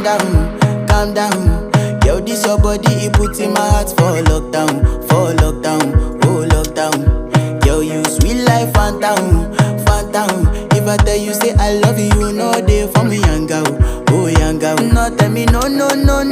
calm down. Yo, this your body, it puts in my heart for lockdown, oh lockdown. Yo, you sweet life, phantom, phantom. If I tell you say I love you, no day for me, young girl, oh young girl. No tell me no, no, no, no.